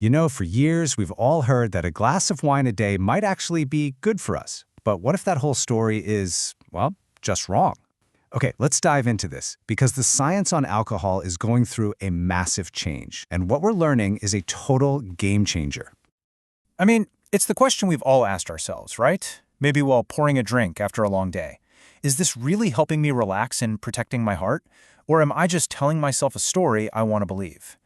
You know, for years, we've all heard that a glass of wine a day might actually be good for us. But what if that whole story is, well, just wrong? Okay, let's dive into this, because the science on alcohol is going through a massive change, and what we're learning is a total game changer. I mean, it's the question we've all asked ourselves, right? Maybe while pouring a drink after a long day. Is this really helping me relax and protecting my heart? Or am I just telling myself a story I want to believe?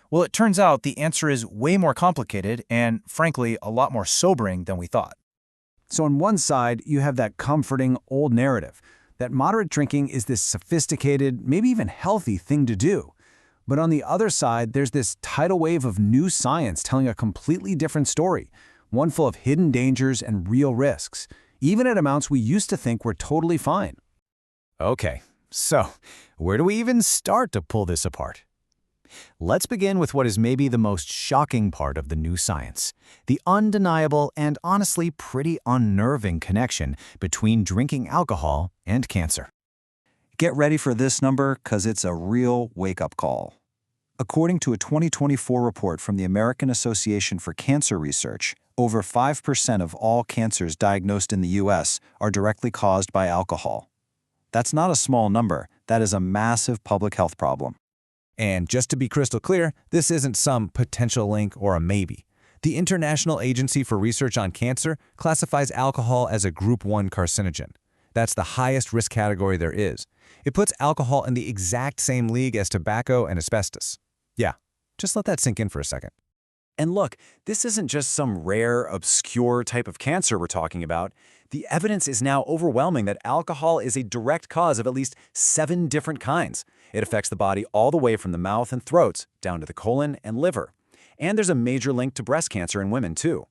Well, it turns out the answer is way more complicated and, frankly, a lot more sobering than we thought. So on one side, you have that comforting old narrative that moderate drinking is this sophisticated, maybe even healthy thing to do. But on the other side, there's this tidal wave of new science telling a completely different story, one full of hidden dangers and real risks, even at amounts we used to think were totally fine. Okay, so where do we even start to pull this apart? Let's begin with what is maybe the most shocking part of the new science, the undeniable and honestly pretty unnerving connection between drinking alcohol and cancer. Get ready for this number, because it's a real wake-up call. According to a 2024 report from the American Association for Cancer Research, over 5% of all cancers diagnosed in the U.S. are directly caused by alcohol. That's not a small number. That is a massive public health problem. And just to be crystal clear, this isn't some potential link or a maybe. The International Agency for Research on Cancer classifies alcohol as a Group 1 carcinogen. That's the highest risk category there is. It puts alcohol in the exact same league as tobacco and asbestos. Yeah, just let that sink in for a second. And look, this isn't just some rare, obscure type of cancer we're talking about. The evidence is now overwhelming that alcohol is a direct cause of at least 7 different kinds. It affects the body all the way from the mouth and throats down to the colon and liver. And there's a major link to breast cancer in women, too.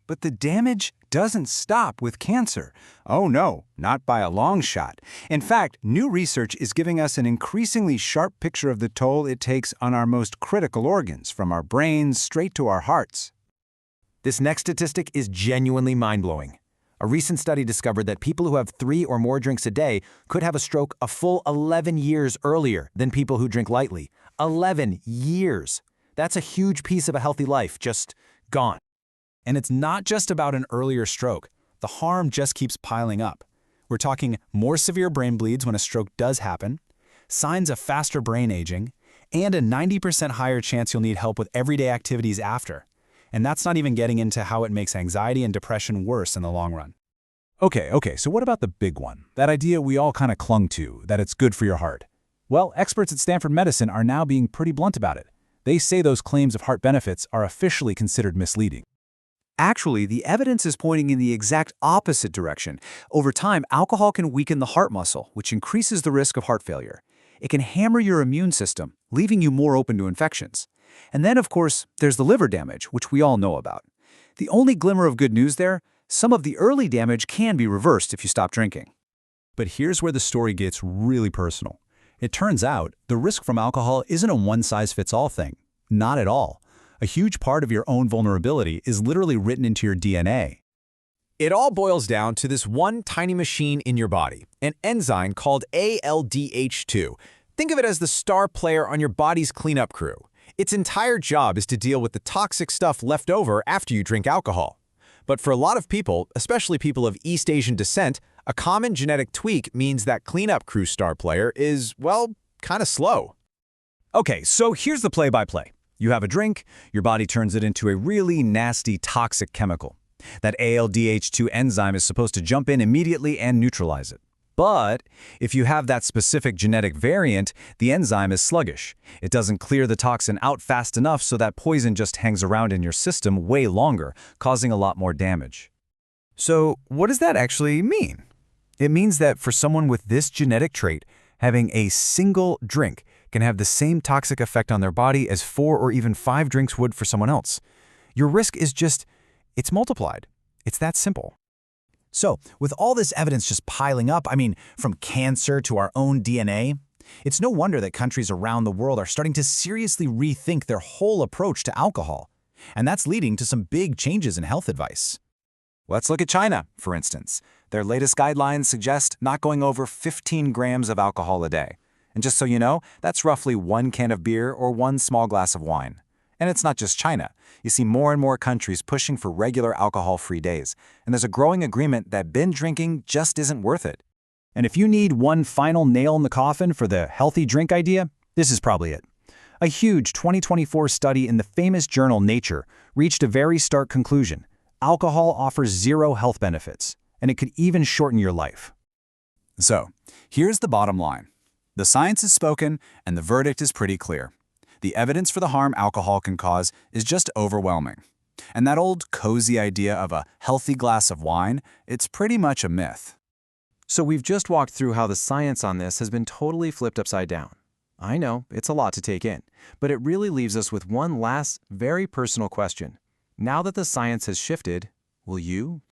But the damage doesn't stop with cancer. Oh no, not by a long shot. In fact, new research is giving us an increasingly sharp picture of the toll it takes on our most critical organs, from our brains straight to our hearts. This next statistic is genuinely mind-blowing. A recent study discovered that people who have 3 or more drinks a day could have a stroke a full 11 years earlier than people who drink lightly. 11 years! That's a huge piece of a healthy life, just gone. And it's not just about an earlier stroke. The harm just keeps piling up. We're talking more severe brain bleeds when a stroke does happen, signs of faster brain aging, and a 90% higher chance you'll need help with everyday activities after. And that's not even getting into how it makes anxiety and depression worse in the long run. Okay, so what about the big one? That idea we all kind of clung to, that it's good for your heart. Well, experts at Stanford Medicine are now being pretty blunt about it. They say those claims of heart benefits are officially considered misleading. Actually, the evidence is pointing in the exact opposite direction. Over time, alcohol can weaken the heart muscle, which increases the risk of heart failure. It can hammer your immune system, leaving you more open to infections. And then, of course, there's the liver damage, which we all know about. The only glimmer of good news there, some of the early damage can be reversed if you stop drinking. But here's where the story gets really personal. It turns out the risk from alcohol isn't a one-size-fits-all thing. Not at all. A huge part of your own vulnerability is literally written into your DNA. It all boils down to this one tiny machine in your body, an enzyme called ALDH2. Think of it as the star player on your body's cleanup crew. Its entire job is to deal with the toxic stuff left over after you drink alcohol. But for a lot of people, especially people of East Asian descent, a common genetic tweak means that cleanup crew star player is, well, kind of slow. Okay, so here's the play-by-play. You have a drink, your body turns it into a really nasty, toxic chemical. That ALDH2 enzyme is supposed to jump in immediately and neutralize it. But if you have that specific genetic variant, the enzyme is sluggish. It doesn't clear the toxin out fast enough, so that poison just hangs around in your system way longer, causing a lot more damage. So what does that actually mean? It means that for someone with this genetic trait, having a single drink can have the same toxic effect on their body as 4 or even 5 drinks would for someone else. Your risk is just, it's multiplied. It's that simple. So, with all this evidence just piling up, from cancer to our own DNA, it's no wonder that countries around the world are starting to seriously rethink their whole approach to alcohol. And that's leading to some big changes in health advice. Let's look at China, for instance. Their latest guidelines suggest not going over 15 grams of alcohol a day. And just so you know, that's roughly 1 can of beer or 1 small glass of wine. And it's not just China. You see more and more countries pushing for regular alcohol-free days, and there's a growing agreement that binge drinking just isn't worth it. And if you need one final nail in the coffin for the healthy drink idea, this is probably it. A huge 2024 study in the famous journal Nature reached a very stark conclusion. Alcohol offers zero health benefits, and it could even shorten your life. So, here's the bottom line. The science is spoken, and the verdict is pretty clear. The evidence for the harm alcohol can cause is just overwhelming. And that old cozy idea of a healthy glass of wine, it's pretty much a myth. So we've just walked through how the science on this has been totally flipped upside down. I know, it's a lot to take in, but it really leaves us with one last, very personal question. Now that the science has shifted, will you